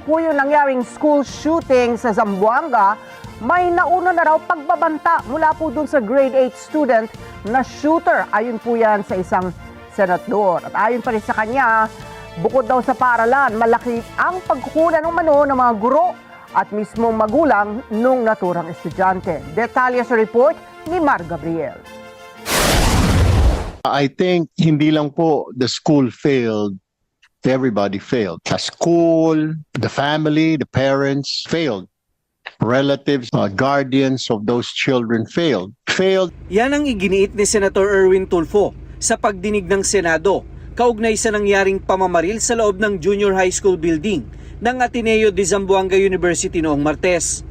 po yung nangyaring school shooting sa Zamboanga, may nauna na raw pagbabanta mula po dun sa grade 8 student na shooter. Ayon po yan sa isang senador. At ayon pa rin sa kanya, bukod daw sa paaralan, malaki ang pagkukunan ng mano ng mga guro at mismong magulang nung naturang estudyante. Detalye sa report ni Mar Gabriel. I think hindi lang po the school failed, everybody failed. The school, the family, the parents failed. Relatives, guardians of those children failed. Yan ang iginiit ni Senator Erwin Tulfo sa pagdinig ng Senado kaugnay sa nangyaring pamamaril sa loob ng junior high school building ng Ateneo de Zamboanga University noong Martes.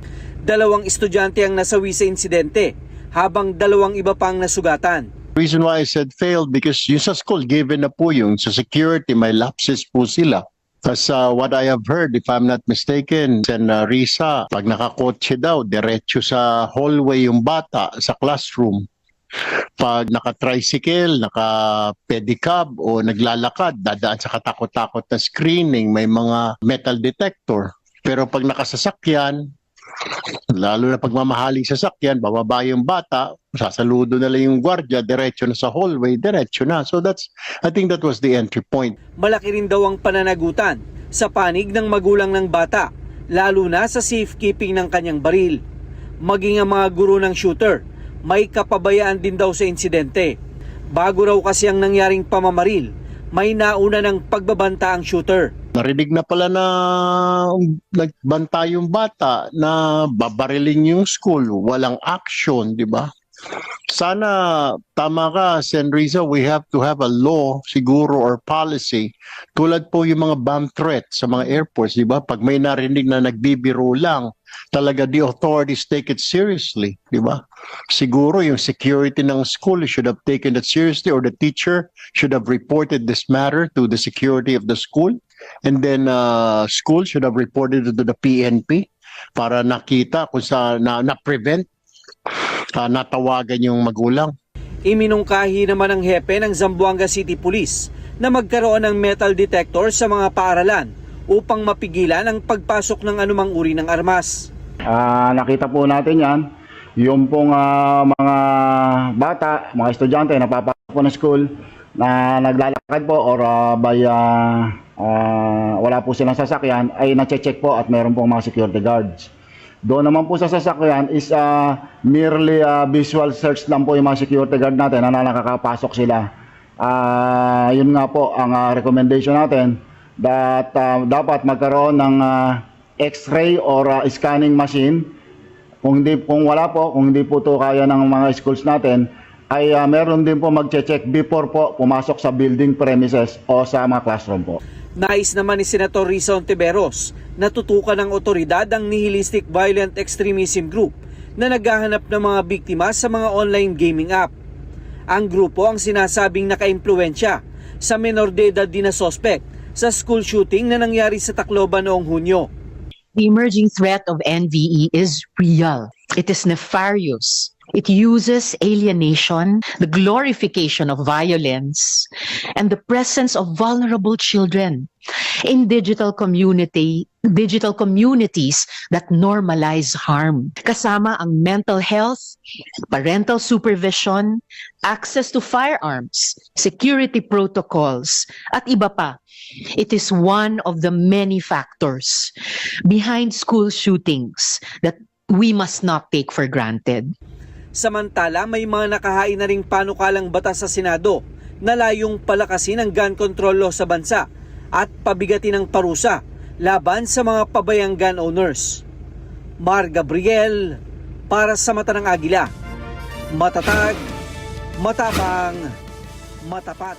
2 estudyante ang nasawi sa insidente habang 2 iba pang nasugatan. Reason why I said failed because yung sa school given na po yung sa security may lapses po sila. As what I have heard, if I'm not mistaken, Sen. Risa, pag nakakotse daw, diretso sa hallway yung bata sa classroom. Pag naka-tricycle, naka-pedicab o naglalakad, dadaan sa katakot-takot na screening, may mga metal detector. Pero pag nakasasakyan, lalo na pagmamahaling sasakyan, bababa yung bata, sasaludo na lang yung gwardiya, diretso na sa hallway, diretso na. So I think that was the entry point. Malaki rin daw ang pananagutan sa panig ng magulang ng bata, lalo na sa safekeeping ng kanyang baril. Maging ang mga guro ng shooter, may kapabayaan din daw sa insidente. Bago raw kasi ang nangyaring pamamaril, may nauna ng pagbabanta ang shooter. Narinig na pala na nagbanta yung bata na babariling yung school, walang action, di ba? Sana tama ka, Sen. Riza, we have to have a law siguro or policy tulad po yung mga bomb threats sa mga airports, di ba? Pag may narinig na nagbibiro lang, talaga the authorities take it seriously, di ba? Siguro yung security ng school should have taken it seriously or the teacher should have reported this matter to the security of the school and then school should have reported it to the PNP para nakita kung sa na-prevent natawagan yung magulang. Iminungkahi naman ng hepe ng Zamboanga City Police na magkaroon ng metal detector sa mga paaralan upang mapigilan ang pagpasok ng anumang uri ng armas. Nakita po natin yan, yung pong mga bata, mga estudyante na papasok po ng school na naglalakad po or wala po silang sasakyan ay na-check po at meron pong mga security guards. Doon naman po sa sasakyan is merely visual search lang po yung mga security guard natin na nakakapasok sila. Yun nga po ang recommendation natin that dapat magkaroon ng X-ray or scanning machine. Kung hindi po to kaya ng mga schools natin, ay meron din po mag-check before po pumasok sa building premises o sa mga classroom po. Nais naman ni Senator Risa Ontiveros na tutukan ng otoridad ang nihilistic violent extremism group na naghahanap ng mga biktima sa mga online gaming app. Ang grupo ang sinasabing nakaimpluwensya sa menor de edad din na suspect sa school shooting na nangyari sa Tacloban noong Hunyo. The emerging threat of NVE is real. It is nefarious. It uses alienation, the glorification of violence, and the presence of vulnerable children in digital communities that normalize harm. Kasama ang mental health, parental supervision, access to firearms, security protocols, at iba pa. It is one of the many factors behind school shootings that we must not take for granted. Samantala, may mga nakahain na ring panukalang batas sa Senado na layong palakasin ang gun control law sa bansa at pabigatin ang parusa laban sa mga pabayang gun owners. Mar Gabriel, para sa Mata ng Agila. Matatag, matapang, matapat.